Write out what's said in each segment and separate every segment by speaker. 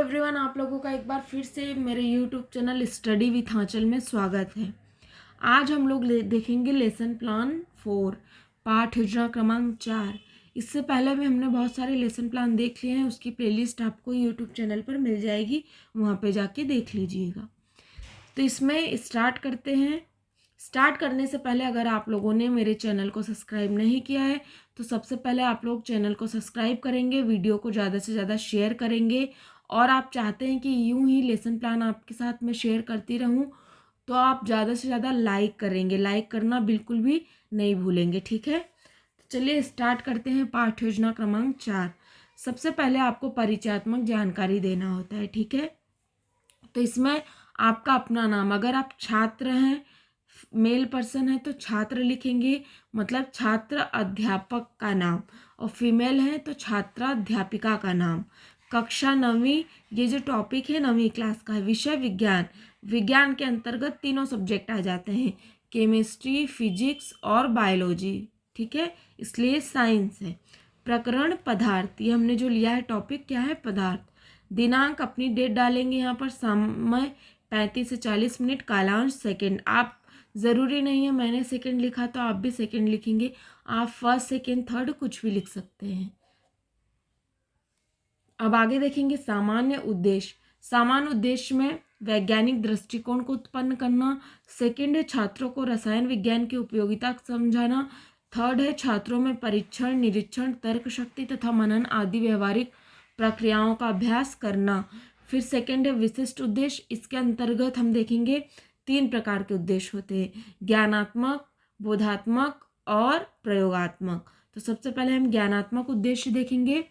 Speaker 1: Everyone, आप लोगों का एक बार फिर से मेरे यूट्यूब चैनल स्टडी विथ आंचल में स्वागत है। आज हम लोग देखेंगे लेसन प्लान 4 पाठ योजना क्रमांक 4। इससे पहले भी हमने बहुत सारे लेसन प्लान देख लिए हैं। उसकी प्लेलिस्ट आपको यूट्यूब चैनल पर मिल जाएगी, वहाँ पे जाके देख लीजिएगा। तो इसमें स्टार्ट करते हैं। स्टार्ट करने से पहले अगर आप लोगों ने मेरे चैनल को सब्सक्राइब नहीं किया है तो सबसे पहले आप लोग चैनल को सब्सक्राइब करेंगे, वीडियो को ज़्यादा से ज़्यादा शेयर करेंगे और आप चाहते हैं कि यूं ही लेसन प्लान आपके साथ मैं शेयर करती रहूं तो आप ज़्यादा से ज़्यादा लाइक करेंगे। लाइक करना बिल्कुल भी नहीं भूलेंगे, ठीक है। तो चलिए स्टार्ट करते हैं। पाठ योजना क्रमांक 4। सबसे पहले आपको परिचयात्मक जानकारी देना होता है, ठीक है। तो इसमें आपका अपना नाम, अगर आप छात्र हैं, मेल पर्सन है तो छात्र लिखेंगे, मतलब छात्र अध्यापक का नाम, और फीमेल है तो छात्राध्यापिका का नाम। कक्षा 9वीं, ये जो टॉपिक है 9वीं क्लास का है। विषय विज्ञान, विज्ञान के अंतर्गत तीनों सब्जेक्ट आ जाते हैं, केमिस्ट्री, फिजिक्स और बायोलॉजी, ठीक है, इसलिए साइंस है। प्रकरण पदार्थ, ये हमने जो लिया है टॉपिक क्या है, पदार्थ। दिनांक अपनी डेट डालेंगे यहाँ पर, समय 35 से 40 मिनट, कालांश सेकंड। आप ज़रूरी नहीं है मैंने सेकंड लिखा तो आप भी सेकंड लिखेंगे, आप फर्स्ट सेकंड थर्ड कुछ भी लिख सकते हैं। अब आगे देखेंगे सामान्य उद्देश्य। सामान्य उद्देश्य में वैज्ञानिक दृष्टिकोण को उत्पन्न करना। सेकंड है छात्रों को रसायन विज्ञान की उपयोगिता समझाना। थर्ड है छात्रों में परीक्षण, निरीक्षण, तर्क शक्ति तथा मनन आदि व्यवहारिक प्रक्रियाओं का अभ्यास करना। फिर सेकंड है विशिष्ट उद्देश्य। इसके अंतर्गत हम देखेंगे 3 प्रकार के उद्देश्य होते हैं, ज्ञानात्मक, बोधात्मक और प्रयोगात्मक। तो सबसे पहले हम ज्ञानात्मक उद्देश्य देखेंगे।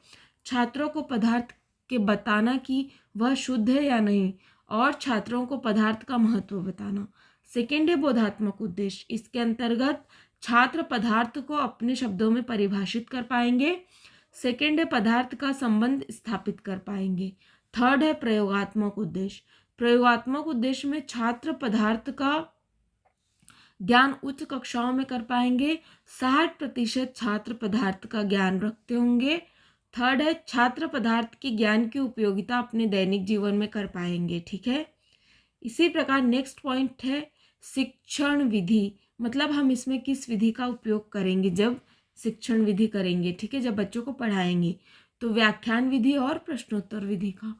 Speaker 1: छात्रों को पदार्थ के बताना कि वह शुद्ध है या नहीं, और छात्रों को पदार्थ का महत्व बताना। सेकंड है बोधात्मक उद्देश्य। इसके अंतर्गत छात्र पदार्थ को अपने शब्दों में परिभाषित कर पाएंगे। सेकंड है पदार्थ का संबंध स्थापित कर पाएंगे। थर्ड है प्रयोगात्मक उद्देश्य। प्रयोगात्मक उद्देश्य में छात्र पदार्थ का ज्ञान उच्च कक्षाओं में कर पाएंगे। 60% छात्र पदार्थ का ज्ञान रखते होंगे। थर्ड है छात्र पदार्थ की ज्ञान की उपयोगिता अपने दैनिक जीवन में कर पाएंगे, ठीक है। इसी प्रकार नेक्स्ट पॉइंट है शिक्षण विधि, मतलब हम इसमें किस विधि का उपयोग करेंगे जब शिक्षण विधि करेंगे, ठीक है, जब बच्चों को पढ़ाएंगे तो व्याख्यान विधि और प्रश्नोत्तर विधि का।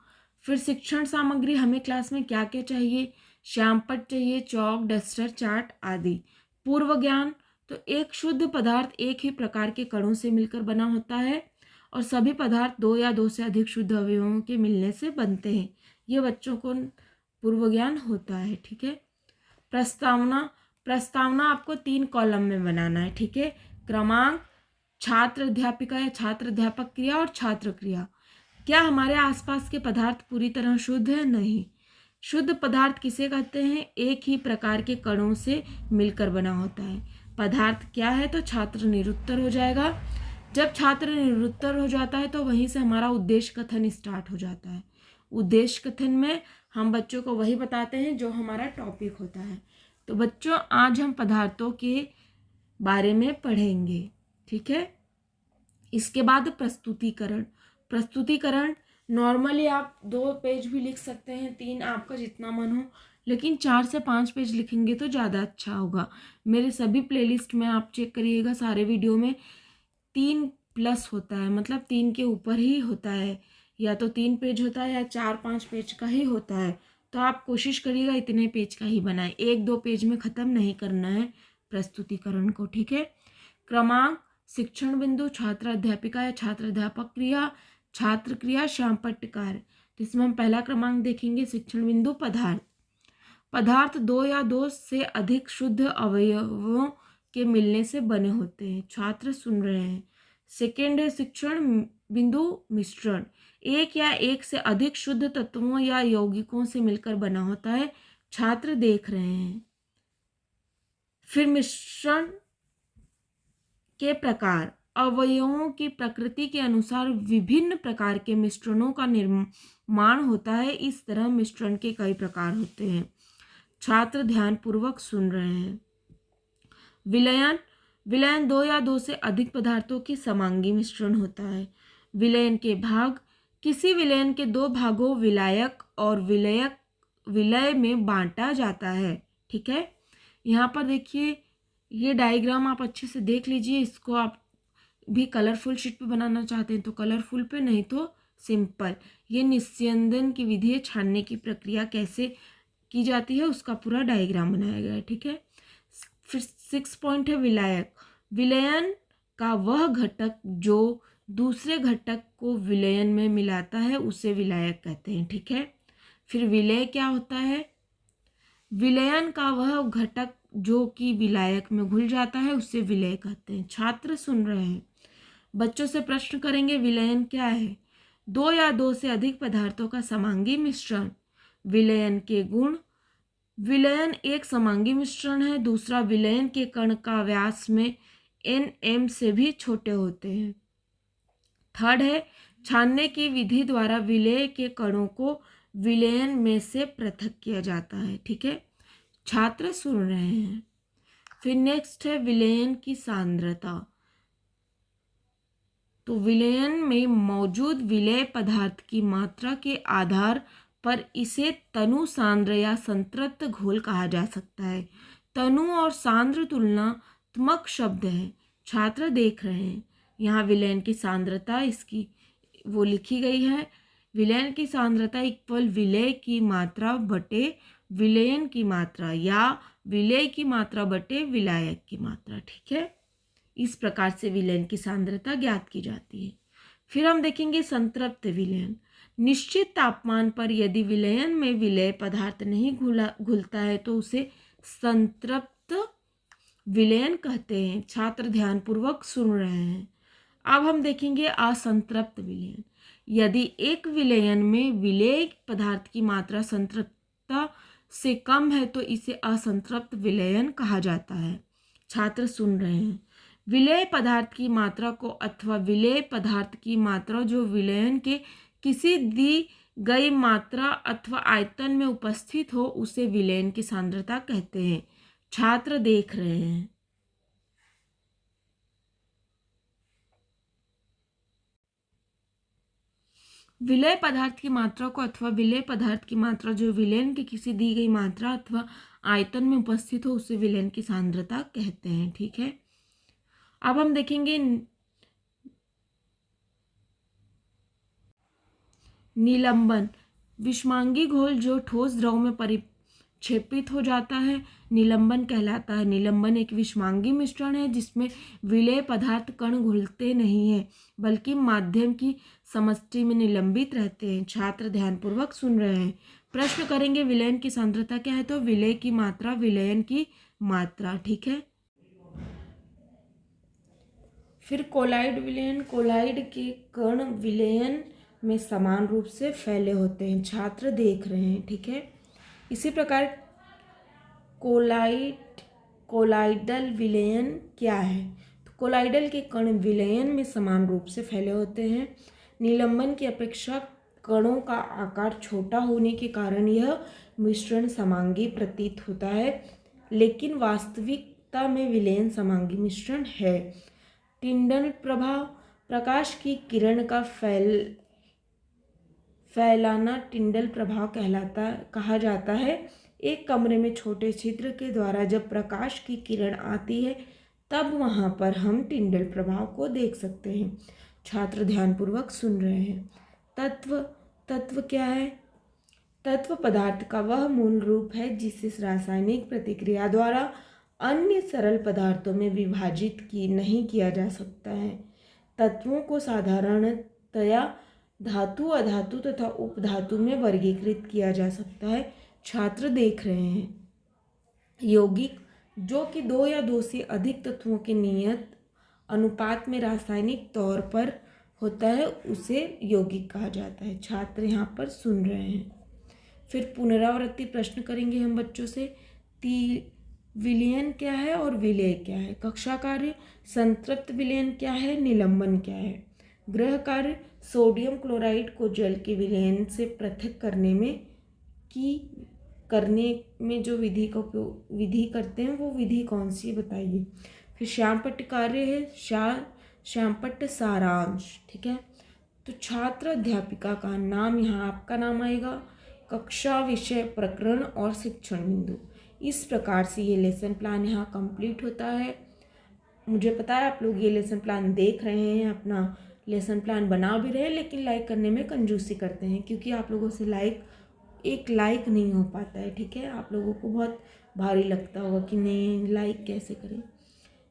Speaker 1: फिर शिक्षण सामग्री, हमें क्लास में क्या क्या चाहिए, श्यामपट्ट चाहिए, चौक, डस्टर, चार्ट आदि। पूर्व ज्ञान, तो एक शुद्ध पदार्थ एक ही प्रकार के कणों से मिलकर बना होता है और सभी पदार्थ 2 या 2 से अधिक शुद्ध अवयवों के मिलने से बनते हैं। ये बच्चों को पूर्व ज्ञान होता है, ठीक है। प्रस्तावना, प्रस्तावना आपको 3 कॉलम में बनाना है, ठीक है। क्रमांक, छात्र अध्यापिका या छात्र अध्यापक क्रिया और छात्र क्रिया। क्या हमारे आसपास के पदार्थ पूरी तरह शुद्ध है? नहीं। शुद्ध पदार्थ किसे कहते हैं? एक ही प्रकार के कणों से मिलकर बना होता है। पदार्थ क्या है? तो छात्र निरुत्तर हो जाएगा। जब छात्र निरुत्तर हो जाता है तो वहीं से हमारा उद्देश्य कथन स्टार्ट हो जाता है। उद्देश्य कथन में हम बच्चों को वही बताते हैं जो हमारा टॉपिक होता है। तो बच्चों, आज हम पदार्थों के बारे में पढ़ेंगे, ठीक है। इसके बाद प्रस्तुतिकरण। प्रस्तुतिकरण नॉर्मली आप 2 पेज भी लिख सकते हैं, 3, आपका जितना मन हो, लेकिन 4 से 5 पेज लिखेंगे तो ज़्यादा अच्छा होगा। मेरे सभी प्लेलिस्ट में आप चेक करिएगा, सारे वीडियो में 3+ होता है, मतलब 3 के ऊपर ही होता है, या तो 3 पेज होता है या 4-5 पेज का ही होता है। तो आप कोशिश करिएगा इतने पेज का ही बनाएं, 1-2 पेज में ख़त्म नहीं करना है प्रस्तुतिकरण को, ठीक है। क्रमांक, शिक्षण बिंदु, छात्र अध्यापिका या छात्र अध्यापक क्रिया, छात्र क्रिया, श्यामपट्ट कार्य। तो इसमें हम पहला क्रमांक देखेंगे, शिक्षण बिंदु पदार्थ। पदार्थ 2 या 2 से अधिक शुद्ध अवयवों के मिलने से बने होते हैं। छात्र सुन रहे हैं। सेकेंड है शिक्षण बिंदु मिश्रण, 1 या 1 से अधिक शुद्ध तत्वों या यौगिकों से मिलकर बना होता है। छात्र देख रहे हैं। फिर मिश्रण के प्रकार, अवयवों की प्रकृति के अनुसार विभिन्न प्रकार के मिश्रणों का निर्माण होता है। इस तरह मिश्रण के कई प्रकार होते हैं। छात्र ध्यानपूर्वक सुन रहे हैं। विलयन, विलयन 2 या 2 से अधिक पदार्थों की समांगी मिश्रण होता है। विलयन के भाग, किसी विलयन के दो भागों विलायक और विलय में बांटा जाता है। ठीक है, यहाँ पर देखिए ये डायग्राम आप अच्छे से देख लीजिए। इसको आप भी कलरफुल शीट पे बनाना चाहते हैं तो कलरफुल पे, नहीं तो सिंपल। ये निस्यंदन की विधि है, छानने की प्रक्रिया कैसे की जाती है उसका पूरा डायग्राम बनाया गया है। ठीक है, फिर 6 पॉइंट है विलायक। विलयन का वह घटक जो दूसरे घटक को विलयन में मिलाता है उसे विलायक कहते हैं। ठीक है, फिर विलय क्या होता है? विलयन का वह घटक जो कि विलायक में घुल जाता है उसे विलय कहते हैं। छात्र सुन रहे हैं, बच्चों से प्रश्न करेंगे विलयन क्या है? दो या दो से अधिक पदार्थों का समांगी मिश्रण। विलयन के गुण। विलयन एक समांगी मिश्रण है। दूसरा, विलयन के कण का व्यास में nm से भी छोटे होते हैं। थर्ड है, छानने की विधि द्वारा विलय के कणों को विलयन में से पृथक किया जाता है। ठीक है, छात्र सुन रहे हैं। फिर नेक्स्ट है विलयन की सांद्रता। तो विलयन में मौजूद विलय पदार्थ की मात्रा के आधार पर इसे तनु सांद्र या संतृप्त घोल कहा जा सकता है। तनु और सांद्र तुलनात्मक शब्द है। छात्र देख रहे हैं, यहाँ विलयन की सांद्रता इसकी वो लिखी गई है। विलयन की सांद्रता इक्वल विलय की मात्रा बटे विलयन की मात्रा या विलय की मात्रा बटे विलायक की मात्रा। ठीक है, इस प्रकार से विलयन की सांद्रता ज्ञात की जाती है। फिर हम देखेंगे संतृप्त विलयन। निश्चित तापमान पर यदि विलयन में विलय पदार्थ नहीं घुलता है तो उसे संतृप्त विलयन कहते हैं। छात्र ध्यानपूर्वक सुन रहे हैं। अब हम देखेंगे असंतृप्त विलयन। यदि एक विलयन में विलय पदार्थ की मात्रा संतृप्तता से कम है तो इसे असंतृप्त विलयन कहा जाता है। छात्र सुन रहे हैं, विलय पदार्थ की मात्रा को अथवा विलय पदार्थ की मात्रा जो विलयन के किसी दी गई मात्रा अथवा आयतन में उपस्थित हो उसे विलयन की सांद्रता कहते हैं। छात्र देख रहे हैं। विलय पदार्थ की मात्रा को अथवा विलय पदार्थ की मात्रा जो विलयन की किसी दी गई मात्रा अथवा आयतन में उपस्थित हो उसे विलयन की सांद्रता कहते हैं। ठीक है, अब हम देखेंगे निलंबन। विषमांगी घोल जो ठोस द्रव में परिक्षेपित हो जाता है निलंबन कहलाता है। निलंबन एक विषमांगी मिश्रण है जिसमें विलय पदार्थ कण घुलते नहीं हैं बल्कि माध्यम की समष्टि में निलंबित रहते हैं। छात्र ध्यानपूर्वक सुन रहे हैं। प्रश्न करेंगे विलयन की सांद्रता क्या है? तो विलय की मात्रा, विलयन की मात्रा। ठीक है, फिर कोलाइड विलयन। कोलाइड के कण विलयन में समान रूप से फैले होते हैं। छात्र देख रहे हैं। ठीक है, इसी प्रकार कोलाइडल विलयन क्या है? तो कोलाइडल के कण विलयन में समान रूप से फैले होते हैं। निलंबन की अपेक्षा कणों का आकार छोटा होने के कारण यह मिश्रण समांगी प्रतीत होता है, लेकिन वास्तविकता में विलयन समांगी मिश्रण है। टिंडल प्रभाव। प्रकाश की किरण का फैलाना टिंडल प्रभाव कहा जाता है। एक कमरे में छोटे छिद्र के द्वारा जब प्रकाश की किरण आती है तब वहां पर हम टिंडल प्रभाव को देख सकते हैं। छात्र ध्यानपूर्वक सुन रहे हैं। तत्व क्या है? तत्व पदार्थ का वह मूल रूप है जिसे रासायनिक प्रतिक्रिया द्वारा अन्य सरल पदार्थों में विभाजित नहीं किया जा सकता है। तत्वों को साधारणतया धातु, अधातु तथा उपधातु में वर्गीकृत किया जा सकता है। छात्र देख रहे हैं। यौगिक जो कि दो या दो से अधिक तत्वों के नियत अनुपात में रासायनिक तौर पर होता है उसे यौगिक कहा जाता है। छात्र यहाँ पर सुन रहे हैं। फिर पुनरावृत्ति प्रश्न करेंगे हम बच्चों से। विलयन क्या है और विलय क्या है? कक्षा कार्य। संतृप्त विलयन क्या है? निलंबन क्या है? गृह कार्य। सोडियम क्लोराइड को जल के विलयन से पृथक करने में जो विधि करते हैं वो विधि कौन सी है बताइए। फिर श्यामपट्ट कार्य है। श्यामपट्ट सारांश। ठीक है, तो छात्र अध्यापिका का नाम, यहाँ आपका नाम आएगा, कक्षा, विषय, प्रकरण और शिक्षण बिंदु। इस प्रकार से ये लेसन प्लान यहाँ कंप्लीट होता है। मुझे पता है आप लोग ये लेसन प्लान देख रहे हैं, अपना लेसन प्लान बना भी रहे हैं, लेकिन लाइक करने में कंजूसी करते हैं, क्योंकि आप लोगों से एक लाइक नहीं हो पाता है। ठीक है, आप लोगों को बहुत भारी लगता होगा कि नहीं लाइक कैसे करें,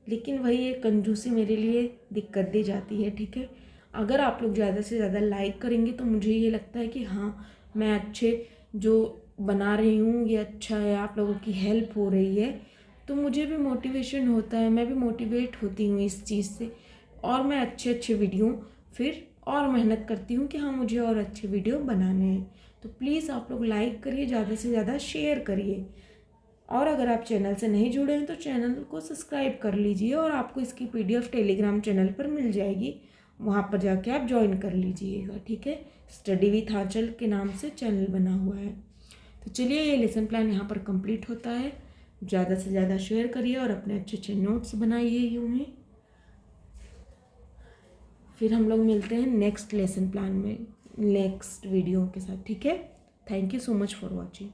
Speaker 1: लेकिन वही एक कंजूसी मेरे लिए दिक्कत दी जाती है। ठीक है, अगर आप लोग ज़्यादा से ज़्यादा लाइक करेंगे तो मुझे ये लगता है कि हाँ, मैं अच्छे जो बना रही हूँ ये अच्छा है, आप लोगों की हेल्प हो रही है, तो मुझे भी मोटिवेशन होता है, मैं भी मोटिवेट होती हूँ इस चीज़ से, और मैं अच्छे वीडियो फिर और मेहनत करती हूँ कि हाँ मुझे और अच्छे वीडियो बनाने हैं। तो प्लीज़ आप लोग लाइक करिए, ज़्यादा से ज़्यादा शेयर करिए, और अगर आप चैनल से नहीं जुड़े हैं तो चैनल को सब्सक्राइब कर लीजिए, और आपको इसकी PDF टेलीग्राम चैनल पर मिल जाएगी, वहाँ पर जाके आप ज्वाइन कर लीजिएगा। ठीक है, स्टडी विथ आंचल के नाम से चैनल बना हुआ है। तो चलिए, ये लेसन प्लान यहाँ पर कंप्लीट होता है। ज़्यादा से ज़्यादा शेयर करिए और अपने अच्छे नोट्स बनाइए यूँ ही। फिर हम लोग मिलते हैं नेक्स्ट लेसन प्लान में, नेक्स्ट वीडियो के साथ। ठीक है, thank you so much for watching.